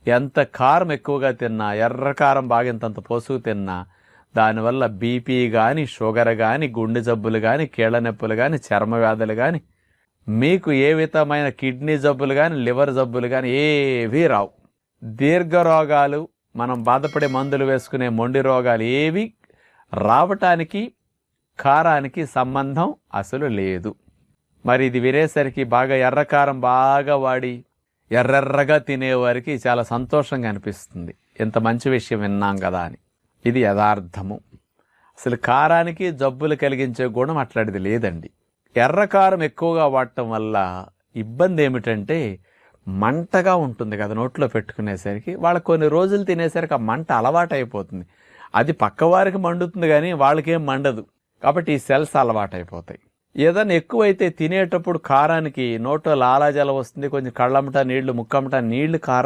ఎంత కారం ఎక్కువగా తిన్నా, ఎర్ర కారం బాగా ఇంతంత పోసుకు తిన్నా దానివల్ల బీపీ కానీ, షుగర్ కానీ, గుండె జబ్బులు కానీ, కీళ్ళ నొప్పులు కానీ, చర్మ వ్యాధులు కానీ, మీకు ఏ విధమైన కిడ్నీ జబ్బులు కానీ, లివర్ జబ్బులు కానీ ఏవీ రావు. దీర్ఘ రోగాలు, మనం బాధపడే మందులు వేసుకునే మొండి రోగాలు ఏవి రావటానికి కారానికి సంబంధం అసలు లేదు. మరి ఇది వినేసరికి బాగా ఎర్రకారం బాగా వాడి ఎర్రెర్రగా తినేవారికి చాలా సంతోషంగా అనిపిస్తుంది. ఇంత మంచి విషయం విన్నాం కదా అని. ఇది యథార్థము. అసలు కారానికి జబ్బులు కలిగించే గుణం అట్లాంటిది లేదండి. ఎర్రకారం ఎక్కువగా వాడటం వల్ల ఇబ్బంది ఏమిటంటే మంటగా ఉంటుంది కదా నోట్లో పెట్టుకునేసరికి. వాళ్ళకి కొన్ని రోజులు తినేసరికి ఆ మంట అలవాటు అయిపోతుంది. అది పక్కవారికి మండుతుంది కానీ వాళ్ళకేం మండదు. కాబట్టి ఈ సెల్స్ అలవాటు అయిపోతాయి. ఏదైనా ఎక్కువైతే తినేటప్పుడు కారానికి నోట్లో లాలాజలం వస్తుంది, కొంచెం కళ్ళమ్మట నీళ్లు, ముక్కమ్మట నీళ్లు కారం